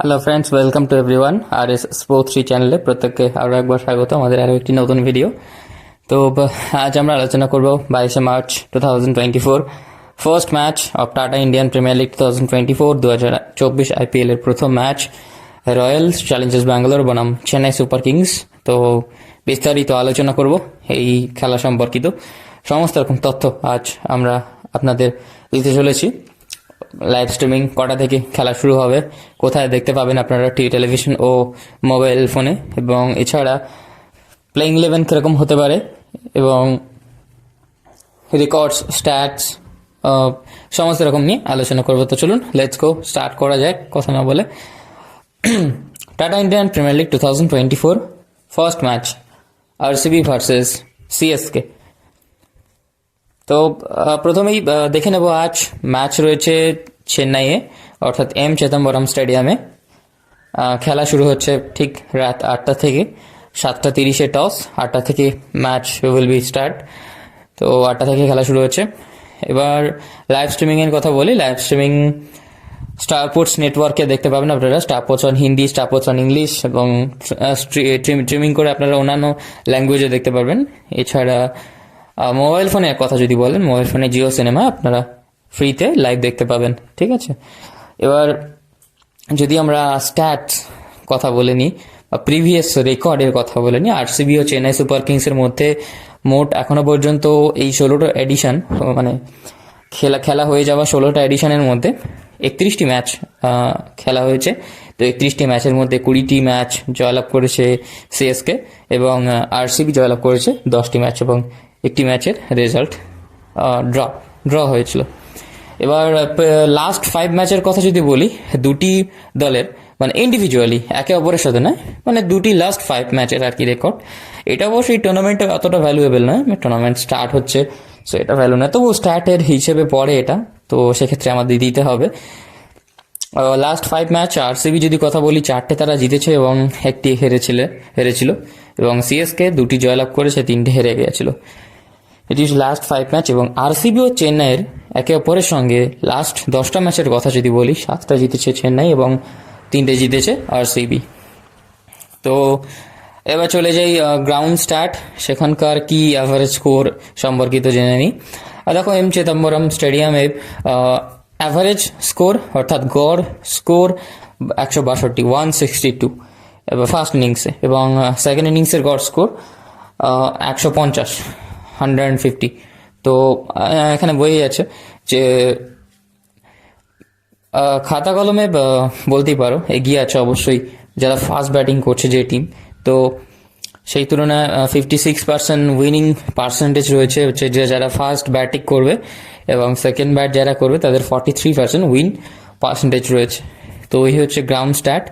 Hello friends, welcome to everyone R S sports three চ্যানেলে প্রত্যেককে আরও একবার স্বাগত আমাদের আরও একটি নতুন ভিডিও। তো আজ আমরা আলোচনা করব 22 March 2024 first match of tata Indian premier league 2024 2024 IPL এর প্রথম ম্যাচ রয়্যালস চ্যালেঞ্জার্স ব্যাঙ্গালোর বনাম চেন্নাই সুপার কিংস। তো বিস্তারিত আলোচনা করব এই খেলা সম্পর্কিত সমস্ত রকম তথ্য আজ আমরা আপনাদের দিতে চলেছি। লাইভ স্ট্রিমিং কটা থেকে খেলা শুরু হবে, কোথায় দেখতে পাবেন আপনারা টিভি, টেলিভিশন ও মোবাইল ফোনে, এবং এছাড়া প্লেইং 11 কীরকম হতে পারে এবং রেকর্ডস, স্ট্যাটস, সমস্ত রকম নিয়ে আলোচনা করবো। তো চলুন লেটস গো, স্টার্ট করা যায় কথা না বলে। Tata Indian premier league 2024 first match RCB versus CSK. তো প্রথমেই দেখে নেব আজ ম্যাচ রয়েছে চেন্নাইয়ে, অর্থাৎ এম চিদম্বরম স্টেডিয়ামে। খেলা শুরু হচ্ছে ঠিক রাত 8টা থেকে। 7:30 টস, 8টা থেকে ম্যাচ উইল বি স্টার্ট। তো 8টা থেকে খেলা শুরু হচ্ছে। এবার লাইভ স্ট্রিমিংয়ের কথা বলি। লাইভ স্ট্রিমিং স্টার স্পোর্টস নেটওয়ার্কে দেখতে পাবেন আপনারা। Star sports on Hindi, star sports on English, এবং স্ট্রিমিং করে আপনারা অন্যান্য ল্যাঙ্গুয়েজে দেখতে পারবেন। এছাড়া মোবাইল ফোনের কথা যদি বলেন, মোবাইল ফোনে জিও সিনেমা আপনারা ফ্রিতে লাইভ দেখতে পাবেন। ঠিক আছে, এবার যদি আমরা স্ট্যাটস কথা বলে নিই বা প্রিভিয়াস রেকর্ডের কথা বলে নিই, আরসিবি ও চেন্নাই সুপার কিংসের মধ্যে মোট এখনো পর্যন্ত এই 16টা এডিশন, মানে খেলা হয়ে যাওয়া 16টা এডিশনের মধ্যে 31টি ম্যাচ খেলা হয়েছে। তো 31টি ম্যাচের মধ্যে 20টি ম্যাচ জয়লাভ করেছে সিএসকে এবং আরসিবি জয়লাভ করেছে 10টি ম্যাচ, এবং একটি ম্যাচের রেজাল্ট ড্র হয়েছিল। এবার লাস্ট 5 ম্যাচের কথা যদি বলি, দুটি দলের মানে ইন্ডিভিজুয়ালি একে অপরের সাথে নয়, মানে দুটি লাস্ট 5 ম্যাচের আর কি রেকর্ড। এটা অবশ্যই টুর্নামেন্টে অতটা ভ্যালুয়েবল নয়, টুর্নামেন্ট স্টার্ট হচ্ছে, সো এটা ভ্যালু নয়, তবু স্টার্টের হিসেবে পড়ে এটা, তো সেক্ষেত্রে আমাদের দিতে হবে। লাস্ট 5 ম্যাচ আরসিবি যদি কথা বলি, 4টে তারা জিতেছে এবং একটি হেরেছিল, এবং সিএসকে 2টি জয়লাভ করেছে, 3টে হেরে গিয়েছিল। এটি লাস্ট 5 ম্যাচ। এবং আরসিবি ও চেন্নাইয়ের একে অপরের সঙ্গে লাস্ট 10টা ম্যাচের কথা যদি বলি, 7টা জিতেছে চেন্নাই এবং 3টে জিতেছে আরসিবি। তো এবার চলে যাই গ্রাউন্ড স্ট্যাট, সেখানকার কি অ্যাভারেজ স্কোর সম্পর্কিত জেনে নিই। দেখো, এম চিদম্বরম স্টেডিয়ামে অ্যাভারেজ স্কোর অর্থাৎ গড় স্কোর 162, 162 এবার ফার্স্ট ইনিংসে, এবং সেকেন্ড ইনিংসের গড় স্কোর 150, 150। তো এখানে বোঝা যাচ্ছে যে খাতা কলমে বলতেই পারো এগিয়ে আছে অবশ্যই যারা ফাস্ট ব্যাটিং করছে যে টিম। তো সেই তুলনায় 56% উইনিং পার্সেন্টেজ রয়েছে হচ্ছে যে যারা ফার্স্ট ব্যাটিং করবে, এবং সেকেন্ড ব্যাট যারা করবে তাদের 43% উইন পার্সেন্টেজ রয়েছে। তো এই হচ্ছে গ্রাউন্ড স্ট্যাট।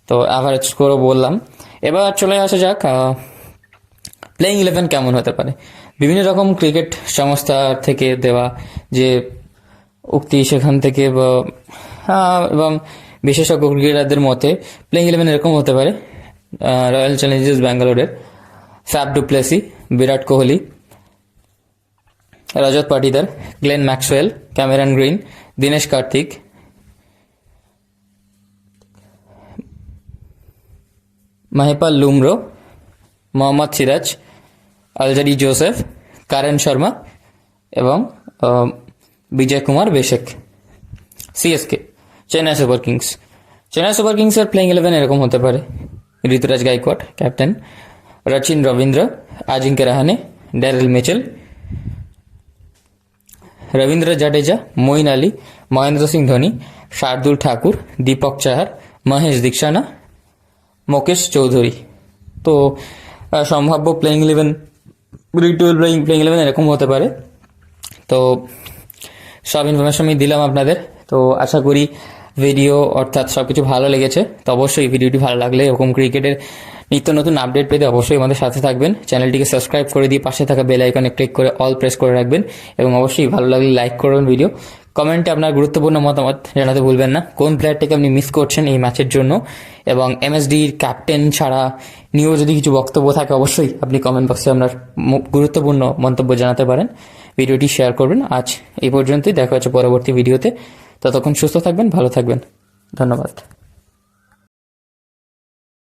তো অ্যাভারেজ স্কোরও বললাম। এবার চলে আসা যাক প্লেইং 11 কেমন হতে পারে। বিভিন্ন রকম ক্রিকেট সংস্থা থেকে দেওয়া যে উক্তি, সেখান থেকে এবং বিশেষজ্ঞ ক্রিকেটারদের মতে প্লেইং 11 এরকম হতে পারে। রয়্যাল চ্যালেঞ্জার্স ব্যাঙ্গালোরের Faf du Plessis, Virat Kohli, Rajat Patidar, Glenn Maxwell, Cameron Green, Dinesh Karthik, Mahipal Lomror, Mohammed Siraj, Alzarri Joseph, Karn Sharma এবং বিজয় কুমার বেশেক। সিএসকে, চেন্নাই সুপার কিংসের প্লেইং 11 এরকম হতে পারে: Ruturaj Gaikwad captain, Rachin Ravindra, Ajinkya Rahane, Daryl Mitchell, Ravindra Jadeja, Moeen Ali, Mahendra Singh Dhoni, Shardul Thakur, Deepak Chahar, Maheesh Theekshana, Mukesh Choudhary. তো সম্ভাব্য প্লেইং 11 প্লেইং 11 এরকম হতে পারে। তো সব ইনফরমেশন আমি দিলাম আপনাদের। তো আশা করি ভিডিও অর্থাৎ সব কিছু ভালো লেগেছে। তো অবশ্যই ভিডিওটি ভালো লাগলে এরকম ক্রিকেটের নিত্য নতুন আপডেট পেতে অবশ্যই আমাদের সাথে থাকবেন। চ্যানেলটিকে সাবস্ক্রাইব করে দিয়ে পাশে থাকা বেল আইকনে ক্লিক করে অল প্রেস করে রাখবেন, এবং অবশ্যই ভালো লাগলে লাইক করবেন ভিডিও। কমেন্টে আপনার গুরুত্বপূর্ণ মতামত জানাতে ভুলবেন না। কোন প্লেয়ারটাকে আপনি মিস করছেন এই ম্যাচের জন্য, এবং এমএসডির ক্যাপ্টেন ছাড়া নিয়েও যদি কিছু বক্তব্য থাকে অবশ্যই আপনি কমেন্ট বক্সে আপনার গুরুত্বপূর্ণ মন্তব্য জানাতে পারেন। ভিডিওটি শেয়ার করবেন। আজ এই পর্যন্তই, দেখা হচ্ছে পরবর্তী ভিডিওতে। ততক্ষণ সুস্থ থাকবেন, ভালো থাকবেন, ধন্যবাদ।